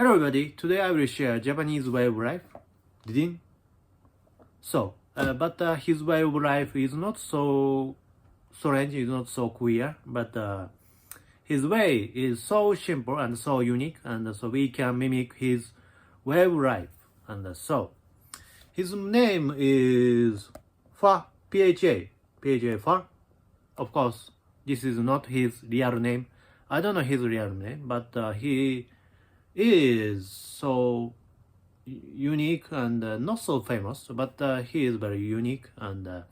Hello everybody, today I will share Japanese way of life. Didn't? But his way of life is not so strange, is not so queer, but his way is so simple and so unique, and so we can mimic his way of life. And so, his name is Fa, Pha, Fa. Of course, this is not his real name. I don't know his real name, but he is so unique and not so famous, but he is very unique, and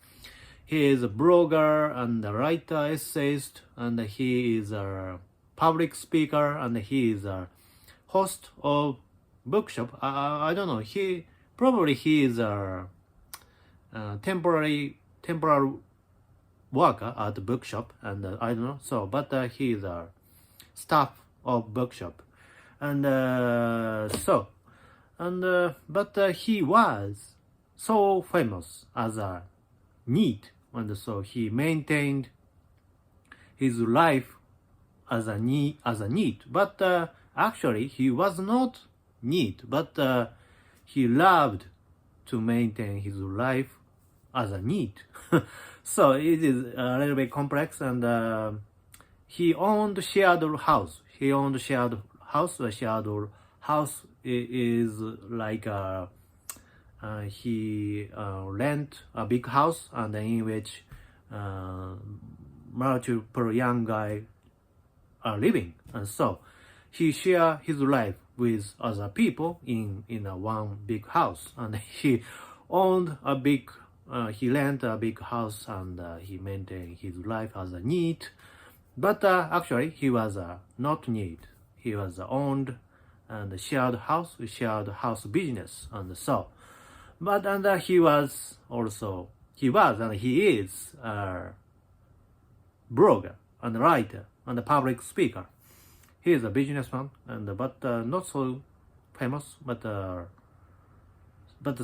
he is a blogger and a writer, essayist, and he is a public speaker, and he is a host of bookshop. I don't know. He is a temporary worker at the bookshop, and I don't know. So, but he is a staff of bookshop, and but he was so famous as a NEET, and so he maintained his life as a NEET. But actually, he was not NEET, but he loved to maintain his life as a NEET. So it is a little bit complex, and he owned shared house. A shared house is like he rent a big house, and in which multiple young guys are living, and so he share his life with other people in a one big house, and he owned a big he rent a big house, and he maintained his life as a NEET. But actually, he was not NEET. He was owned and shared house business, and so. But he is a blogger and writer and a public speaker. He is a businessman, but not so famous, but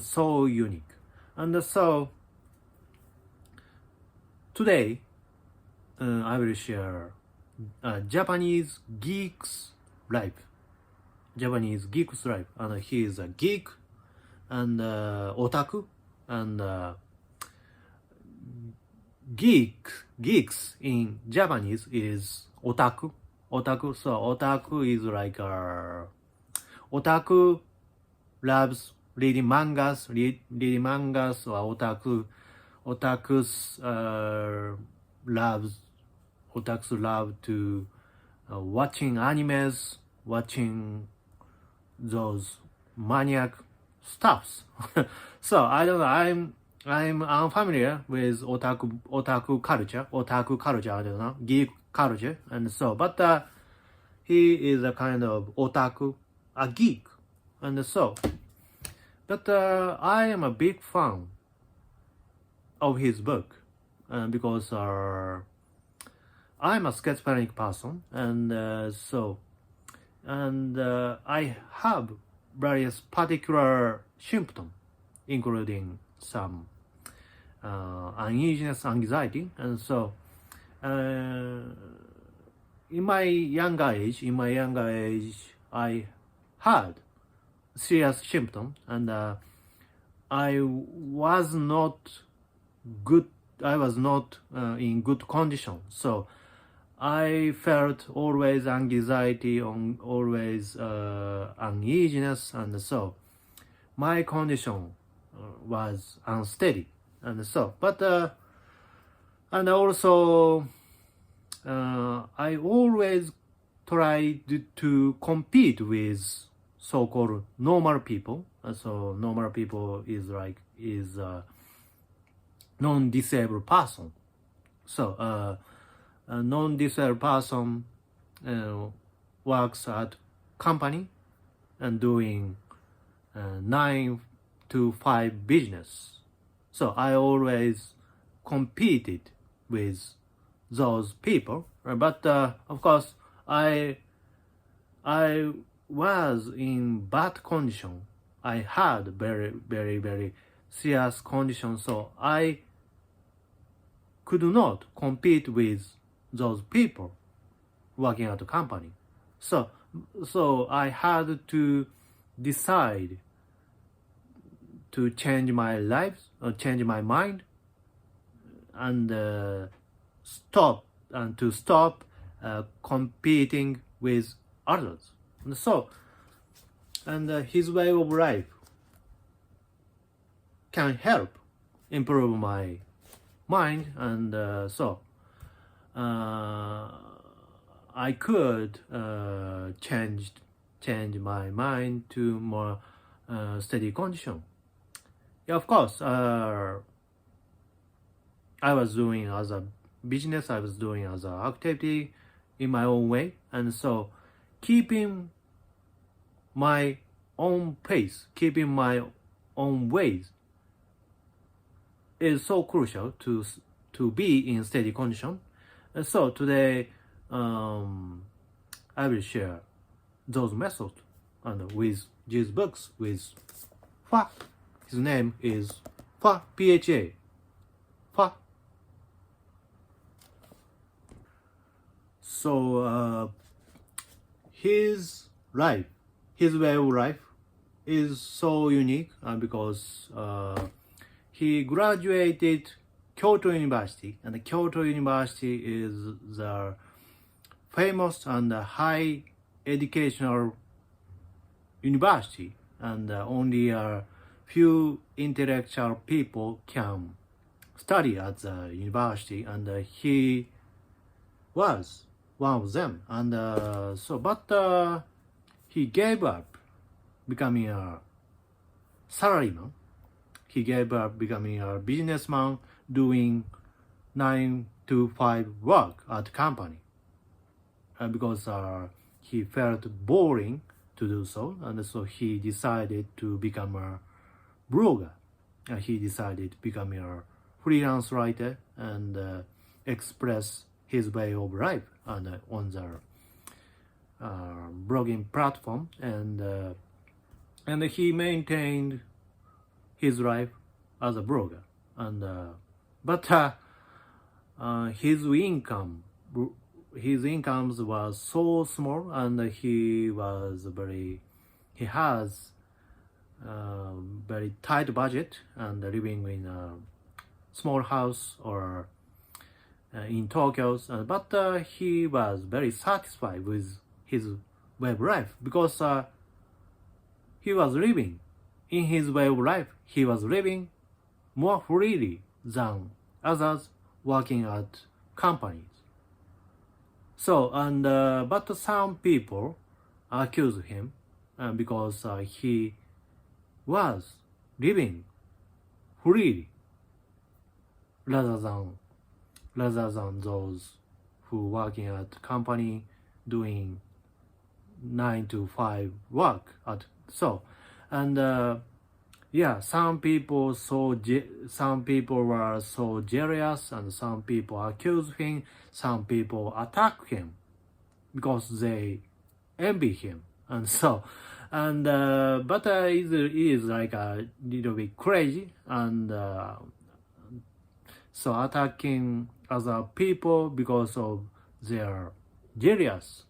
so unique. And so today I will share Japanese geek's life. And he is a geek and otaku, and geeks in Japanese is otaku. So otaku is like otaku loves reading mangas, or otakus love to watching animes, watching those maniac stuffs. So I don't know. I'm unfamiliar with otaku culture. I don't know, geek culture, and so. But he is a kind of otaku, a geek, and so. But I am a big fan of his book, because I'm a schizophrenic person, and I have various particular symptoms, including some uneasiness, anxiety, and so in my younger age, I had serious symptoms, and I was not in good condition. So I felt always anxiety, always uneasiness, and so my condition was unsteady, and so. But and also I always tried to compete with so-called normal people. So normal people is a non-disabled person. So a non-disabled person works at company and doing 9 to 5 business. So I always competed with those people, but of course I was in bad condition. I had very, very, very serious condition, so I could not compete with those people working at the company. So So I had to decide to change my life or change my mind and stop competing with others. And so, his way of life can help improve my mind, and I could change my mind to more steady condition. Yeah, of course, I was doing as a business, I was doing as an activity in my own way, and so keeping my own pace, keeping my own ways is so crucial to be in steady condition. And so today, I will share those methods and with these books with Fa. His name is Fa, Pha. Fa. So his life, his way of life is so unique because he graduated Kyoto University, and Kyoto University is the famous and high educational university, and only a few intellectual people can study at the university, and he was one of them. And but he gave up becoming a salaryman. He gave up becoming a businessman, doing 9 to 5 work at company, because he felt boring to do so, and so he decided to become a blogger. He decided to become a freelance writer and express his way of life on the blogging platform, and he maintained his life as a blogger, and but his incomes was so small, and he has very tight budget, and living in a small house or in Tokyo, but he was very satisfied with his way of life because he was living in his way of life. He was living more freely than others working at companies. So, and but some people accuse him because he was living freely rather than those who working at company doing 9 to 5 work at so. And yeah, some people were so jealous, and some people accuse him, some people attack him because they envy him, and so, and but it is like a little bit crazy, and so attacking other people because of their jealous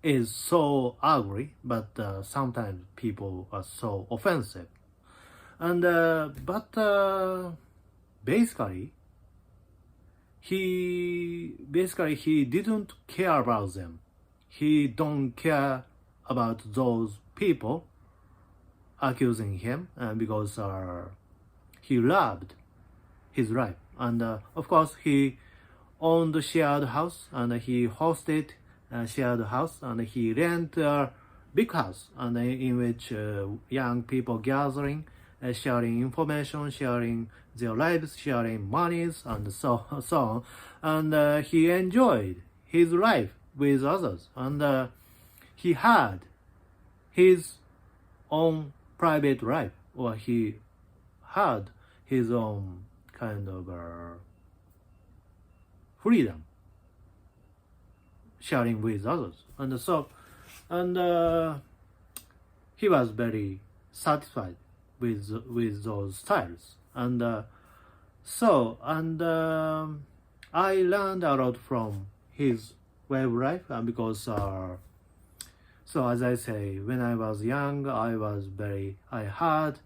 is so ugly, but sometimes people are so offensive, and but basically he didn't care about them. He don't care about those people accusing him, because he loved his life, and of course he owned a shared house, and he hosted shared house, and he rent a big house, and in which young people gathering, sharing information, sharing their lives, sharing monies, and so on, and he enjoyed his life with others, and he had his own private life, or he had his own kind of freedom sharing with others, and so, and he was very satisfied with those styles, and so, and I learned a lot from his way of life, because So as I say, when I was young, I had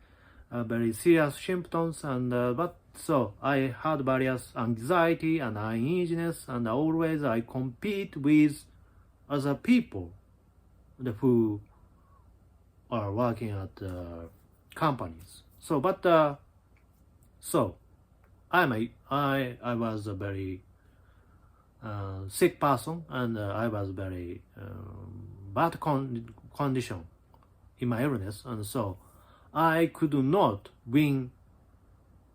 very serious symptoms, and but so I had various anxiety and uneasiness, and always I compete with other people who are working at companies. So, but so I was a very sick person, and I was very bad condition in my illness, and so I could not win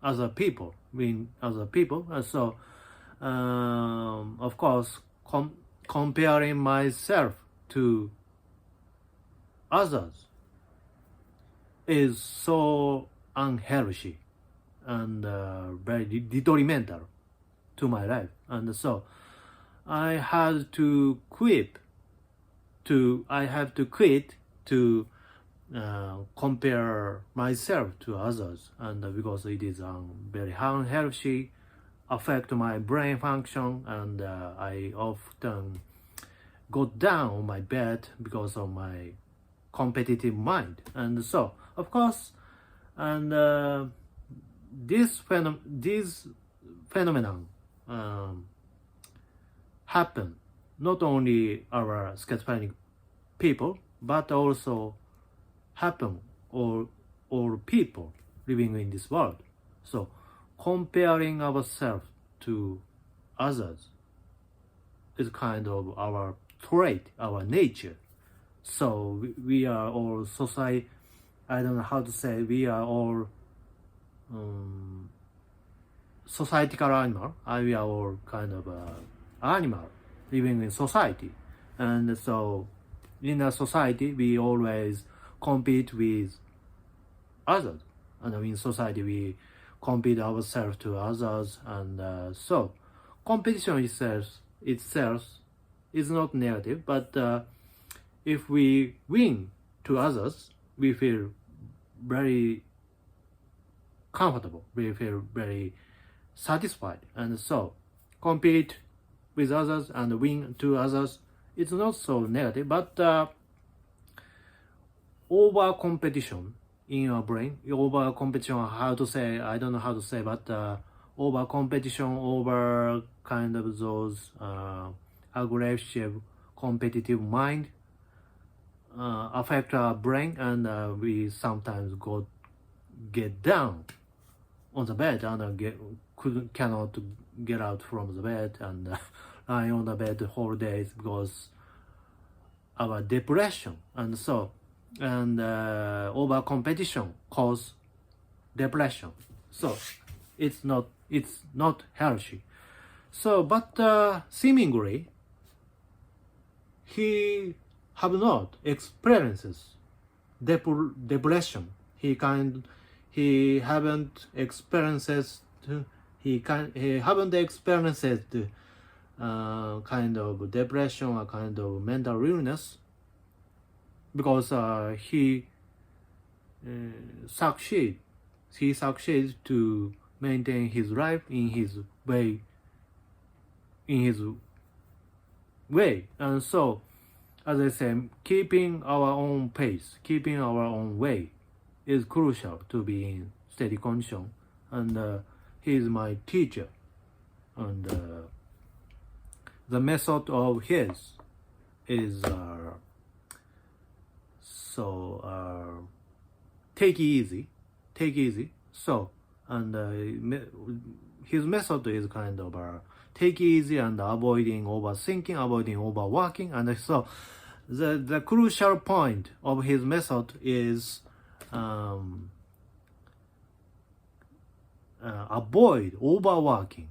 other people, and so of course comparing myself to others is so unhealthy and very detrimental to my life, and so I had to quit to compare myself to others, and because it is very unhealthy, affect my brain function, and I often got down on my bed because of my competitive mind, and so of course, and this phenomenon happen not only our schizophrenic people, but also happen all people living in this world. So comparing ourselves to others is kind of our trait, our nature. So we are all society. I don't know how to say. We are all societal animal. We are all kind of animal living in society, and so in a society we always compete with others, and in society we compete ourselves to others, and so competition itself is not negative, but if we win to others, we feel very comfortable, we feel very satisfied, and so compete with others and win to others, it's not so negative, but over competition in your brain, over competition, how to say, I don't know how to say, but over competition, over kind of those aggressive competitive mind affect our brain, and we sometimes get down on the bed and cannot get out from the bed, and lie on the bed the whole days because our depression, and so over competition cause depression. So it's not healthy. So but seemingly he have not experiences depression. He haven't experienced kind of depression or kind of mental illness, because he succeeds to maintain his life in his way, and so as I say, keeping our own pace, keeping our own way is crucial to be in steady condition, and he is my teacher, and the method of his is take it easy. So, and his method is kind of take it easy and avoiding overthinking, avoiding overworking, and so the crucial point of his method is avoid overworking.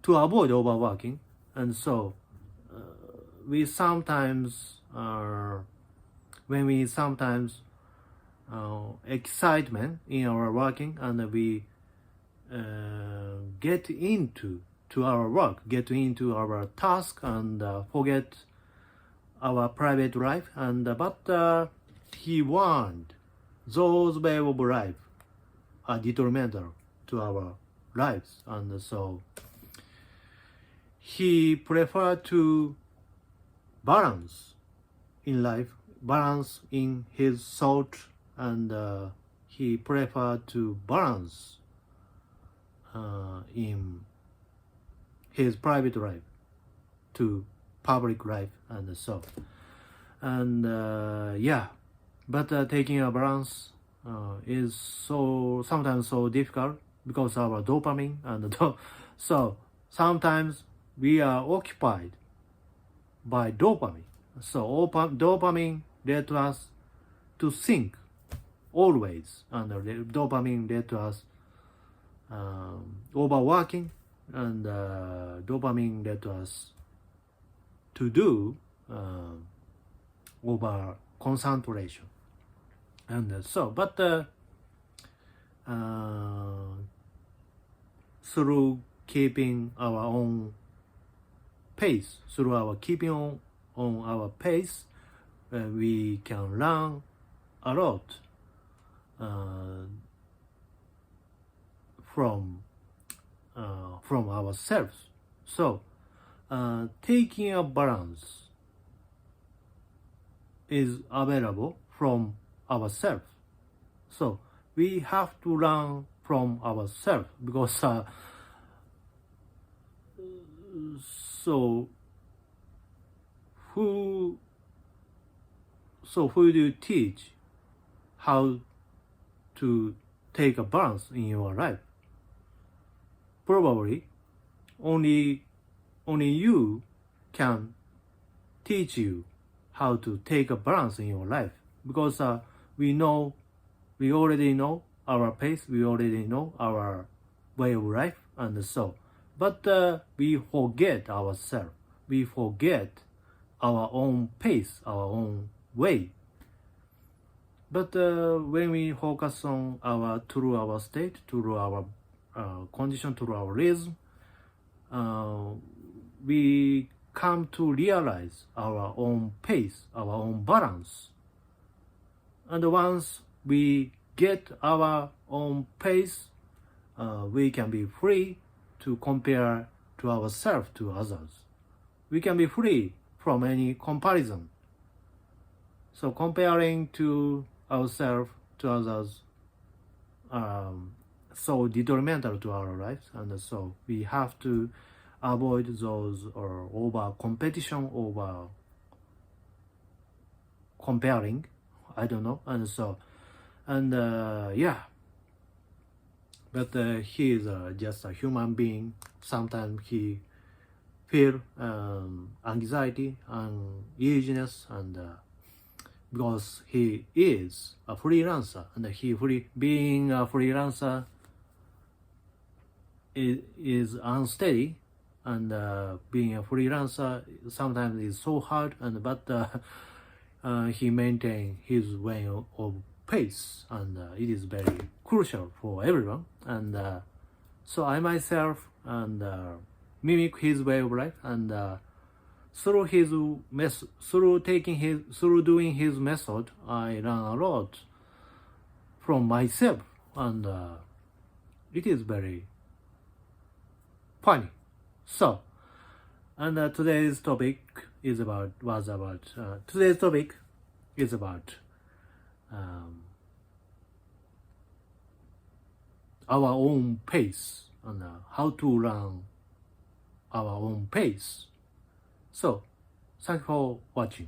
To avoid overworking, and so we sometimes when we sometimes excitement in our working, and we get into our work, get into our task, and forget our private life, and but he warned those way of life are detrimental to our lives, and so he preferred to balance in life, balance in his thought, and he preferred to balance in his private life to public life and so. And but taking a balance is sometimes so difficult because of our dopamine and so sometimes we are occupied by dopamine. So dopamine led us to think always, and dopamine led to us overworking, and dopamine led to us to do over concentration. And but through keeping our own pace, through our keeping on our pace, we can learn a lot from ourselves. So taking a balance is available from ourselves. So we have to learn from ourselves because who do you teach how to take a balance in your life? Probably only you can teach you how to take a balance in your life, because we already know our pace, we already know our way of life, and so. But we forget ourselves, we forget our own pace, our own way. But when we focus on our state, through our condition, through our rhythm, we come to realize our own pace, our own balance. And once we get our own pace, we can be free to compare to ourselves to others. We can be free from any comparison. So comparing to ourselves to others so detrimental to our lives, and so we have to avoid those or over competition, over comparing, I don't know, and so, and but he is just a human being. Sometimes he feel anxiety and uneasiness, and because he is a freelancer, and being a freelancer is unsteady, and being a freelancer sometimes is so hard, and but he maintains his way of pace, and it is very crucial for everyone. And so I myself and mimic his way of life, and through doing his method, I learn a lot from myself, and it is very funny. So, and today's topic is about our own pace, and how to learn our own pace. So, thanks for watching.